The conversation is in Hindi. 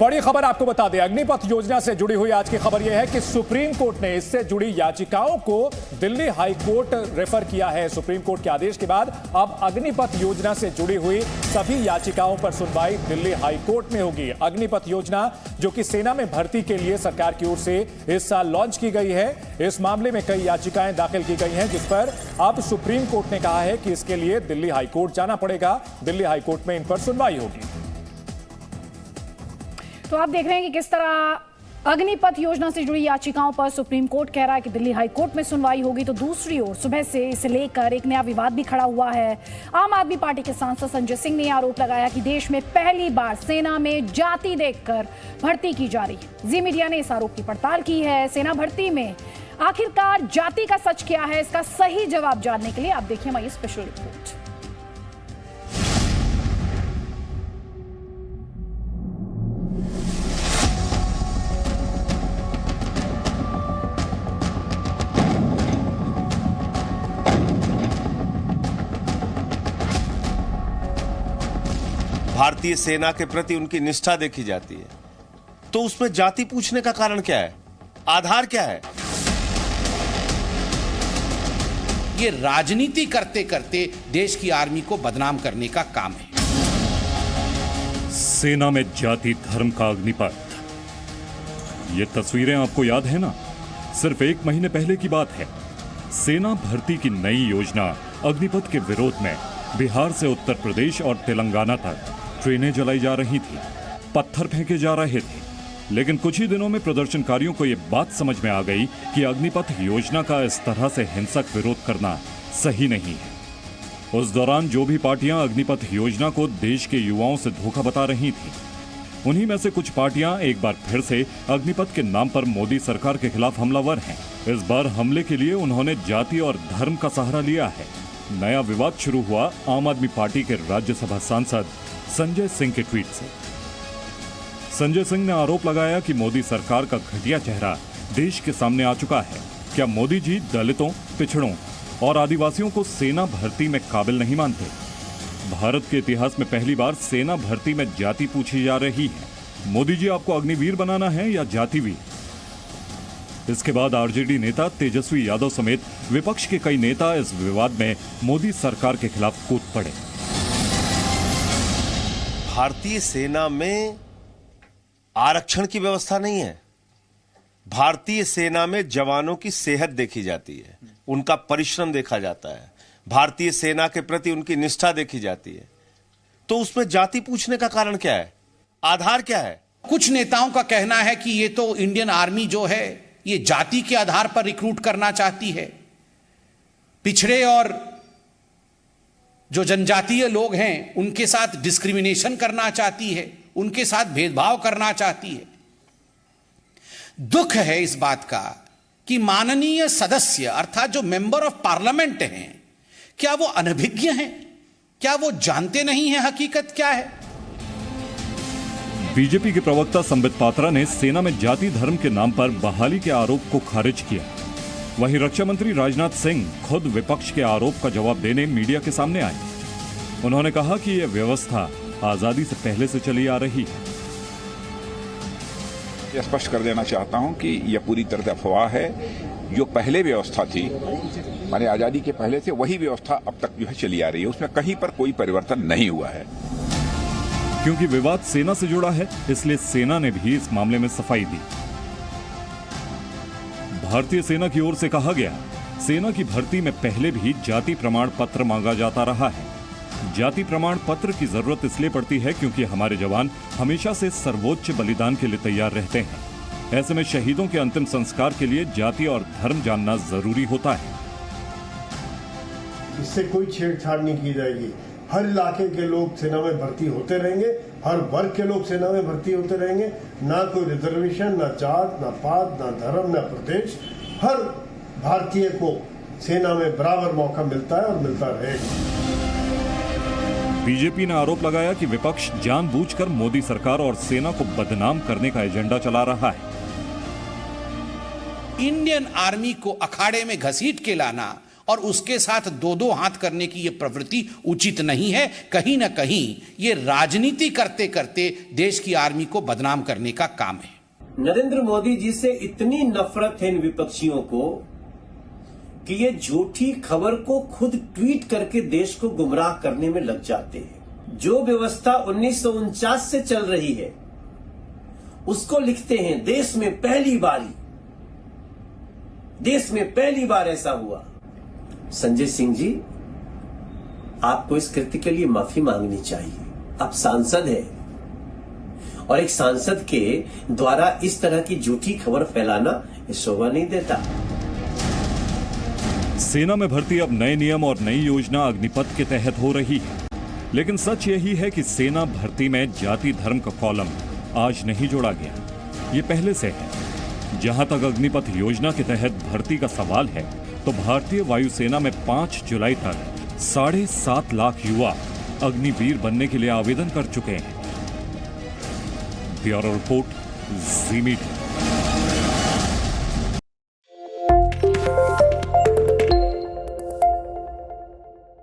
बड़ी खबर आपको बता दें, अग्निपथ योजना से जुड़ी हुई आज की खबर यह है कि सुप्रीम कोर्ट ने इससे जुड़ी याचिकाओं को दिल्ली हाई कोर्ट रेफर किया है। सुप्रीम कोर्ट के आदेश के बाद अब अग्निपथ योजना से जुड़ी हुई सभी याचिकाओं पर सुनवाई दिल्ली हाई कोर्ट में होगी। अग्निपथ योजना जो कि सेना में भर्ती के लिए सरकार की ओर से इस साल लॉन्च की गई है, इस मामले में कई याचिकाएं दाखिल की गई हैं, जिस पर अब सुप्रीम कोर्ट ने कहा है कि इसके लिए दिल्ली हाई कोर्ट जाना पड़ेगा। दिल्ली हाई कोर्ट में इन पर सुनवाई होगी। तो आप देख रहे हैं कि किस तरह अग्निपथ योजना से जुड़ी याचिकाओं पर सुप्रीम कोर्ट कह रहा है कि दिल्ली हाई कोर्ट में सुनवाई होगी, तो दूसरी ओर सुबह से इसे लेकर एक नया विवाद भी खड़ा हुआ है। आम आदमी पार्टी के सांसद संजय सिंह ने आरोप लगाया कि देश में पहली बार सेना में जाति देखकर भर्ती की जा रही है। जी मीडिया ने इस आरोप की पड़ताल की है। सेना भर्ती में आखिरकार जाति का सच क्या है, इसका सही जवाब जानने के लिए आप देखिए हमारी स्पेशल रिपोर्ट। भारतीय सेना के प्रति उनकी निष्ठा देखी जाती है, तो उसमें जाति पूछने का कारण क्या है? आधार क्या है? ये राजनीति करते करते देश की आर्मी को बदनाम करने का काम है। सेना में जाति धर्म का अग्निपथ, ये तस्वीरें आपको याद है ना? सिर्फ एक महीने पहले की बात है। सेना भर्ती की नई योजना अग्निपथ के विरोध में बिहार से उत्तर प्रदेश और तेलंगाना तक ट्रेनें जलाई जा रही थी, पत्थर फेंके जा रहे थे। लेकिन कुछ ही दिनों में प्रदर्शनकारियों को यह बात समझ में आ गई कि अग्निपथ योजना का इस तरह से हिंसक विरोध करना सही नहीं है। उस दौरान जो भी पार्टियां अग्निपथ योजना को देश के युवाओं से धोखा बता रही थीं, उन्हीं में से कुछ पार्टियां एक बार फिर से अग्निपथ के नाम पर मोदी सरकार के खिलाफ हमलावर हैं। इस बार हमले के लिए उन्होंने जाति और धर्म का सहारा लिया है। नया विवाद शुरू हुआ आम आदमी पार्टी के राज्यसभा सांसद संजय सिंह के ट्वीट से। संजय सिंह ने आरोप लगाया कि मोदी सरकार का घटिया चेहरा देश के सामने आ चुका है। क्या मोदी जी दलितों, पिछड़ों और आदिवासियों को सेना भर्ती में काबिल नहीं मानते? भारत के इतिहास में पहली बार सेना भर्ती में जाति पूछी जा रही है। मोदी जी आपको अग्निवीर बनाना है या जातिवीर? इसके बाद आरजेडी नेता तेजस्वी यादव समेत विपक्ष के कई नेता इस विवाद में मोदी सरकार के खिलाफ कूद पड़े। भारतीय सेना में आरक्षण की व्यवस्था नहीं है। भारतीय सेना में जवानों की सेहत देखी जाती है, उनका परिश्रम देखा जाता है, भारतीय सेना के प्रति उनकी निष्ठा देखी जाती है। तो उसमें जाति पूछने का कारण क्या है? आधार क्या है? कुछ नेताओं का कहना है कि ये तो इंडियन आर्मी जो है ये जाति के आधार पर रिक्रूट करना चाहती है, पिछड़े और जो जनजातीय लोग हैं उनके साथ डिस्क्रिमिनेशन करना चाहती है, उनके साथ भेदभाव करना चाहती है। दुख है इस बात का कि माननीय सदस्य अर्थात जो मेंबर ऑफ पार्लियामेंट हैं, क्या वो अनभिज्ञ हैं? क्या वो जानते नहीं हैं हकीकत क्या है? बीजेपी के प्रवक्ता संबित पात्रा ने सेना में जाति धर्म के नाम पर बहाली के आरोप को खारिज किया। वहीं रक्षा मंत्री राजनाथ सिंह खुद विपक्ष के आरोप का जवाब देने मीडिया के सामने आए। उन्होंने कहा कि यह व्यवस्था आजादी से पहले से चली आ रही है। यह स्पष्ट कर देना चाहता हूं कि यह पूरी तरह से अफवाह है। जो पहले व्यवस्था थी, माने आजादी के पहले से, वही व्यवस्था अब तक जो है चली आ रही है। उसमें कहीं पर कोई परिवर्तन नहीं हुआ है। क्योंकि विवाद सेना से जुड़ा है, इसलिए सेना ने भी इस मामले में सफाई दी। भारतीय सेना की ओर से कहा गया, सेना की भर्ती में पहले भी जाति प्रमाण पत्र मांगा जाता रहा है। जाति प्रमाण पत्र की जरूरत इसलिए पड़ती है क्योंकि हमारे जवान हमेशा से सर्वोच्च बलिदान के लिए तैयार रहते हैं। ऐसे में शहीदों के अंतिम संस्कार के लिए जाति और धर्म जानना जरूरी होता है। इससे कोई छेड़छाड़ नहीं की जाएगी। हर इलाके के लोग सेना में भर्ती होते रहेंगे, हर वर्ग के लोग सेना में भर्ती होते रहेंगे। ना कोई रिजर्वेशन, ना जात, ना पात, ना धर्म, ना प्रदेश। हर भारतीय को सेना में बराबर मौका मिलता है और मिलता रहेगा। बीजेपी ने आरोप लगाया कि विपक्ष जानबूझकर मोदी सरकार और सेना को बदनाम करने का एजेंडा चला रहा है। इंडियन आर्मी को अखाड़े में घसीट के लाना और उसके साथ दो दो हाथ करने की यह प्रवृत्ति उचित नहीं है। कहीं ना कहीं ये राजनीति करते करते देश की आर्मी को बदनाम करने का काम है। नरेंद्र मोदी जी से इतनी नफरत है इन विपक्षियों को कि ये झूठी खबर को खुद ट्वीट करके देश को गुमराह करने में लग जाते हैं। जो व्यवस्था 1949 से चल रही है उसको लिखते हैं देश में पहली बार ऐसा हुआ। संजय सिंह जी, आपको इस कृत्य के लिए माफी मांगनी चाहिए। आप सांसद हैं और एक सांसद के द्वारा इस तरह की झूठी खबर फैलाना ये शोभा नहीं देता। सेना में भर्ती अब नए नियम और नई योजना अग्निपथ के तहत हो रही है, लेकिन सच यही है कि सेना भर्ती में जाति धर्म का कॉलम आज नहीं जोड़ा गया। ये पहले से है। जहां तक अग्निपथ योजना के तहत भर्ती का सवाल है, तो भारतीय वायुसेना में 5 जुलाई तक 7.5 लाख युवा अग्निवीर बनने के लिए आवेदन कर चुके हैं। ब्यूरो रिपोर्ट, जी मीडिया।